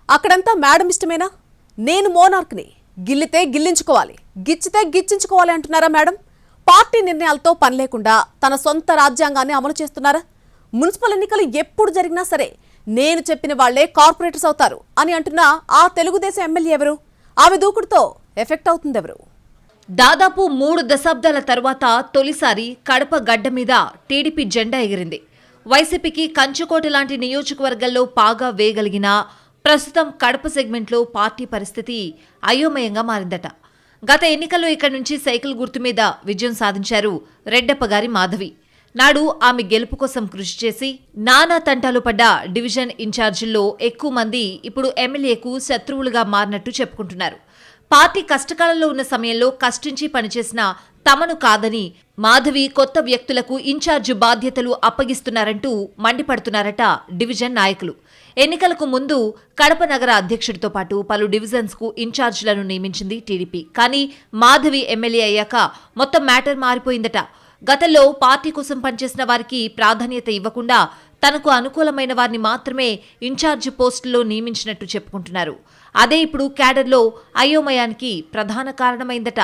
అక్కడంతా మేడం ఇష్టమేనా? నేను మోనార్క్ని, గిల్లితే గిల్లించుకోవాలి, గిచ్చితే గిచ్చించుకోవాలి అంటున్నారా మేడం? పార్టీ నిర్ణయాలతో పని లేకుండా తన సొంత రాజ్యాంగాన్ని అమలు చేస్తున్నారా? మున్సిపల్ ఎన్నికలు ఎప్పుడు జరిగినా సరే నేను చెప్పిన వాళ్లే కార్పొరేటర్స్ అవుతారు అని అంటున్న ఆ తెలుగుదేశం ఎమ్మెల్యే ఎవరు? ఆమె దూకుడుతో ఎఫెక్ట్ అవుతుందెవరు? దాదాపు 3 దశాబ్దాల తర్వాత తొలిసారి కడప గడ్డ మీద టీడీపీ జెండా ఎగిరింది. వైసీపీకి కంచుకోట లాంటి నియోజకవర్గాల్లో పాగా వేయగలిగిన ప్రస్తుతం కడప సెగ్మెంట్లో పార్టీ పరిస్థితి అయోమయంగా మారిందట. గత ఎన్నికల్లో ఇక్కడి నుంచి సైకిల్ గుర్తు మీద విజయం సాధించారు రెడ్డప్పగారి మాధవి. నాడు ఆమె గెలుపు కోసం కృషి చేసి నానా తంటాలు పడ్డ డివిజన్ ఇన్ఛార్జీల్లో ఎక్కువ మంది ఇప్పుడు ఎమ్మెల్యేకు శత్రువులుగా మారినట్టు చెప్పుకుంటున్నారు. పార్టీ కష్టకాలంలో ఉన్న సమయంలో కష్టించి పనిచేసిన తమను కాదని మాధవి కొత్త వ్యక్తులకు ఇన్ఛార్జి బాధ్యతలు అప్పగిస్తున్నారంటూ మండిపడుతున్నారట డివిజన్ నాయకులు. ఎన్నికలకు ముందు కడప నగర అధ్యక్షుడితో పాటు పలు డివిజన్స్ కు ఇన్ఛార్జీలను నియమించింది టీడీపీ. కానీ మాధవి ఎమ్మెల్యే అయ్యాక మొత్తం మ్యాటర్ మారిపోయిందట. గతంలో పార్టీ కోసం పనిచేసిన వారికి ప్రాధాన్యత ఇవ్వకుండా తనకు అనుకూలమైన వారిని మాత్రమే ఇన్ఛార్జి పోస్టుల్లో నియమించినట్టు చెప్పుకుంటున్నారు. అదే ఇప్పుడు క్యాడర్లో అయోమయానికి ప్రధాన కారణమైందట.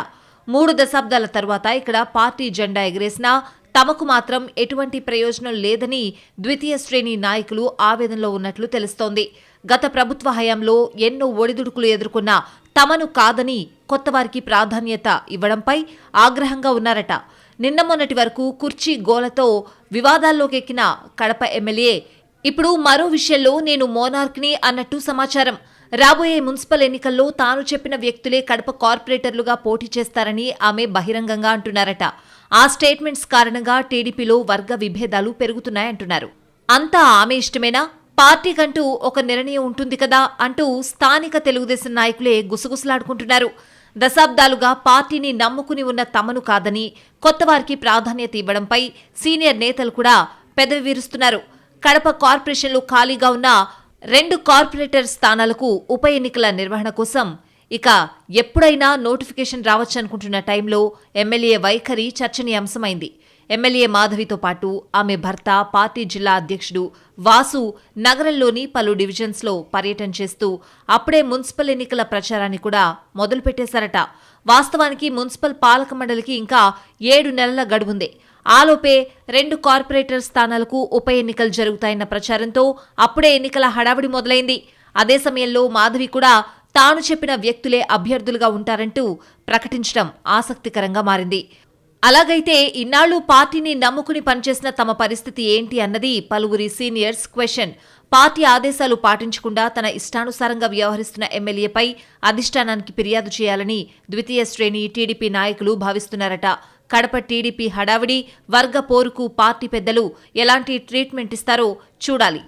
3 దశాబ్దాల తర్వాత ఇక్కడ పార్టీ జెండా ఎగరేసినా తమకు మాత్రం ఎటువంటి ప్రయోజనం లేదని ద్వితీయ శ్రేణి నాయకులు ఆవేదనలో ఉన్నట్లు తెలుస్తోంది. గత ప్రభుత్వ హయాంలో ఎన్నో ఒడిదుడుకులు ఎదుర్కొన్న తమను కాదని కొత్తవారికి ప్రాధాన్యత ఇవ్వడంపై ఆగ్రహంగా ఉన్నారట. నిన్న మొన్నటి వరకు కుర్చీ గోలతో వివాదాల్లోకెక్కిన కడప ఎమ్మెల్యే ఇప్పుడు మరో విషయంలో నేను మోనార్క్ని అన్నట్టు సమాచారం. రాబోయే మున్సిపల్ ఎన్నికల్లో తాను చెప్పిన వ్యక్తులే కడప కార్పొరేటర్లుగా పోటీ చేస్తారని ఆమె బహిరంగంగా అంటున్నారట. ఆ స్టేట్మెంట్స్ కారణంగా టీడీపీలో వర్గ విభేదాలు పెరుగుతున్నాయంటున్నారు. అంతా ఆమె ఇష్టమేనా? పార్టీకంటూ ఒక నిర్ణయం ఉంటుంది కదా అంటూ స్థానిక తెలుగుదేశం నాయకులే గుసగుసలాడుకుంటున్నారు. దశాబ్దాలుగా పార్టీని నమ్ముకుని ఉన్న తమను కాదని కొత్తవారికి ప్రాధాన్యత ఇవ్వడంపై సీనియర్ నేతలు కూడా పెదవి విరుస్తున్నారు. కడప కార్పొరేషన్లో ఖాళీగా ఉన్న 2 కార్పొరేటర్ స్థానాలకు ఉప ఎన్నికల నిర్వహణ కోసం ఇక ఎప్పుడైనా నోటిఫికేషన్ రావచ్చనుకుంటున్న టైంలో ఎమ్మెల్యే వైఖరి చర్చనీయాంశమైంది. ఎమ్మెల్యే మాధవితో పాటు ఆమె భర్త పార్టీ జిల్లా అధ్యక్షుడు వాసు నగరంలోని పలు డివిజన్స్లో పర్యటన చేస్తూ అప్పుడే మున్సిపల్ ఎన్నికల ప్రచారాన్ని కూడా మొదలుపెట్టేశారట. వాస్తవానికి మున్సిపల్ పాలక మండలికి ఇంకా 7 నెలల గడువుంది. ఆలోపే 2 కార్పొరేటర్ స్థానాలకు ఉప ఎన్నికలు జరుగుతాయన్న ప్రచారంతో అప్పుడే ఎన్నికల హడావిడి మొదలైంది. అదే సమయంలో మాధవి కూడా తాను చెప్పిన వ్యక్తులే అభ్యర్థులుగా ఉంటారంటూ ప్రకటించడం ఆసక్తికరంగా మారింది. అలాగైతే ఇన్నాళ్లు పార్టీని నమ్ముకుని పనిచేసిన తమ పరిస్థితి ఏంటి అన్నది పలువురి సీనియర్స్ క్వశ్చన్. పార్టీ ఆదేశాలు పాటించకుండా తన ఇష్టానుసారంగా వ్యవహరిస్తున్న ఎమ్మెల్యేపై అధిష్టానానికి ఫిర్యాదు చేయాలని ద్వితీయ శ్రేణి టీడీపీ నాయకులు భావిస్తున్నారట. కడప టీడీపీ హడావిడి వర్గ పోరుకు పార్టీ పెద్దలు ఎలాంటి ట్రీట్మెంట్ ఇస్తారో చూడాలి.